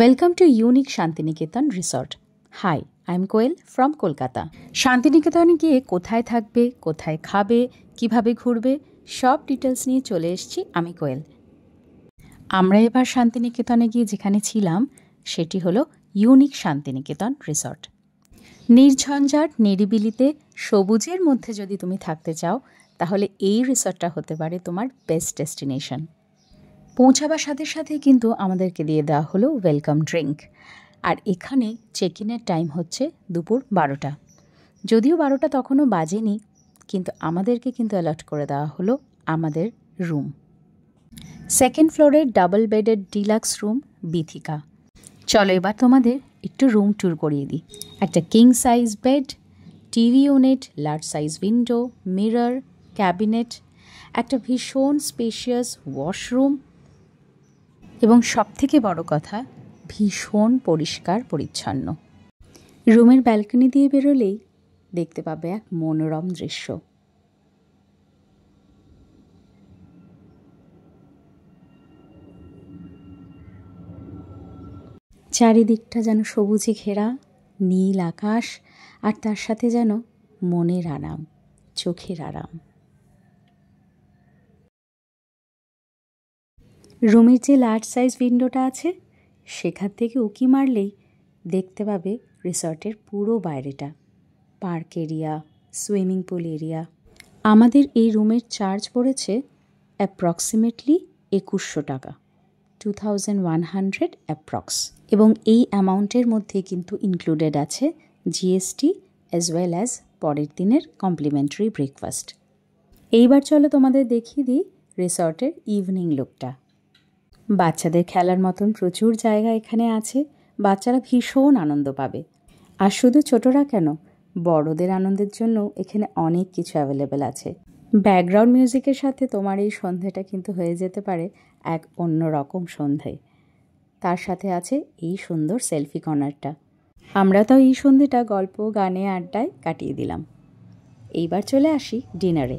Welcome to Unique Shantiniketan Resort. Hi, I'm Koel from Kolkata. শান্তিনিকেতনে গিয়ে কোথায় থাকবে, কোথায় খাবে, কিভাবে ঘুরবে সব ডিটেলস নিয়ে চলে এসেছি আমি কোয়েল। আমরা এবার শান্তিনিকেতনে গিয়ে যেখানে ছিলাম সেটি হলো ইউনিক শান্তিনিকেতন রিসর্ট। নির্ঝঞ্ঝাট নিরিবিলিতে সবুজের মধ্যে যদি তুমি থাকতে চাও তাহলে এই রিসর্টটা হতে পারে তোমার বেস্ট ডেস্টিনেশন। পৌঁছাবার সাথে সাথে কিন্তু আমাদেরকে দিয়ে দেওয়া হলো ওয়েলকাম ড্রিঙ্ক, আর এখানে চেক ইনের টাইম হচ্ছে দুপুর 12টা। যদিও 12টা তখনও বাজেনি, কিন্তু আমাদেরকে কিন্তু অ্যালট করে দেওয়া হলো আমাদের রুম। সেকেন্ড ফ্লোরের ডাবল বেডের ডিলাক্স রুম বিথিকা। চলো এবার তোমাদের একটু রুম ট্যুর করিয়ে দিই। একটা king size bed, TV unit, large size window, mirror, cabinet, একটা ভীষণ স্পেশিয়াস ওয়াশরুম এবং সবথেকে বড় কথা ভীষণ পরিষ্কার পরিচ্ছন্ন। রুমের ব্যালকনি দিয়ে বেরোলেই দেখতে পাবে এক মনোরম দৃশ্য। চারিদিকটা যেন সবুজে ঘেরা, নীল আকাশ, আর তার সাথে যেন মনের আরাম, চোখের আরাম। রুমের যে লার্জ সাইজ উইন্ডোটা আছে সেখান থেকে উঁকি মারলেই দেখতে পাবে রিসর্টের পুরো বাইরেটা, park area, swimming pool area. আমাদের এই রুমের চার্জ পড়েছে অ্যাপ্রক্সিমেটলি 2100 টাকা, 2100 অ্যাপ্রক্স। এবং এই অ্যামাউন্টের মধ্যে কিন্তু ইনক্লুডেড আছে জিএসটি অ্যাজ ওয়েল অ্যাজ পরের দিনের কমপ্লিমেন্টারি ব্রেকফাস্ট। এইবার চলো তোমাদের দেখিয়ে দিই রিসর্টের ইভিনিং লুকটা। বাচ্চাদের খেলার মতন প্রচুর জায়গা এখানে আছে, বাচ্চারা ভীষণ আনন্দ পাবে। আর শুধু ছোটরা কেন, বড়দের আনন্দের জন্য এখানে অনেক কিছু অ্যাভেলেবেল আছে। ব্যাকগ্রাউন্ড মিউজিকের সাথে তোমার এই সন্ধ্যেটা কিন্তু হয়ে যেতে পারে এক অন্য রকম সন্ধে। তার সাথে আছে এই সুন্দর সেলফি কর্নারটা। আমরা তো এই সন্ধ্যেটা গল্প, গানে, আড্ডায় কাটিয়ে দিলাম। এইবার চলে আসি ডিনারে।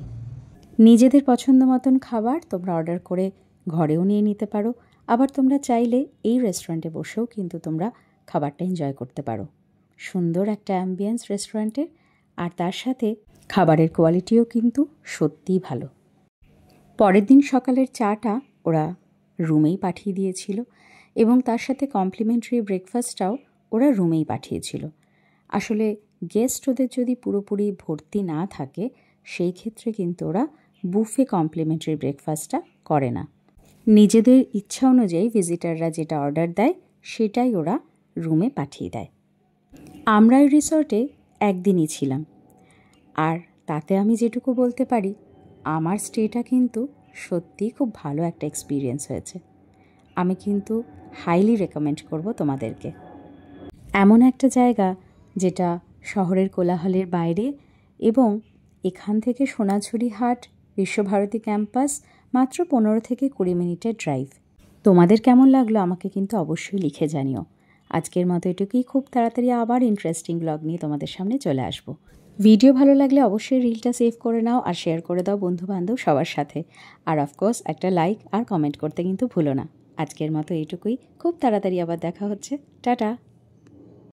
নিজেদের পছন্দ মতন খাবার তোমরা অর্ডার করে ঘরেও নিয়ে নিতে পারো, আবার তোমরা চাইলে এই রেস্টুরেন্টে বসেও কিন্তু তোমরা খাবারটা এনজয় করতে পারো। সুন্দর একটা অ্যাম্বিয়েন্স রেস্টুরেন্টের, আর তার সাথে খাবারের কোয়ালিটিও কিন্তু সত্যিই ভালো। পরের দিন সকালের চাটা ওরা রুমেই পাঠিয়ে দিয়েছিল এবং তার সাথে কমপ্লিমেন্টারি ব্রেকফাস্টটাও ওরা রুমেই পাঠিয়েছিল। আসলে গেস্ট ওদের যদি পুরোপুরি ভর্তি না থাকে সেই ক্ষেত্রে কিন্তু ওরা বুফে কমপ্লিমেন্টারি ব্রেকফাস্টটা করে না। নিজেদের ইচ্ছা অনুযায়ী ভিজিটাররা যেটা অর্ডার দেয় সেটাই ওরা রুমে পাঠিয়ে দেয়। আমরা এই রিসর্টে একদিনই ছিলাম, আর তাতে আমি যেটুকু বলতে পারি আমার স্টেটা কিন্তু সত্যিই খুব ভালো একটা এক্সপিরিয়েন্স হয়েছে। আমি কিন্তু হাইলি রেকমেন্ড করব তোমাদেরকে। এমন একটা জায়গা যেটা শহরের কোলাহলের বাইরে, এবং এখান থেকে সোনাঝুরি হাট, বিশ্বভারতী ক্যাম্পাস মাত্র 15 থেকে 20 মিনিটের ড্রাইভ। তোমাদের কেমন লাগলো আমাকে কিন্তু অবশ্যই লিখে জানিও। আজকের মতো এটুকুই, খুব তাড়াতাড়ি আবার ইন্টারেস্টিং ব্লগ নিয়ে তোমাদের সামনে চলে আসবো। ভিডিও ভালো লাগলে অবশ্যই রিলটা সেভ করে নাও আর শেয়ার করে দাও বন্ধুবান্ধব সবার সাথে। আর অফকোর্স একটা লাইক আর কমেন্ট করতে কিন্তু ভুলো না। আজকের মতো এইটুকুই, খুব তাড়াতাড়ি আবার দেখা হচ্ছে। টাটা।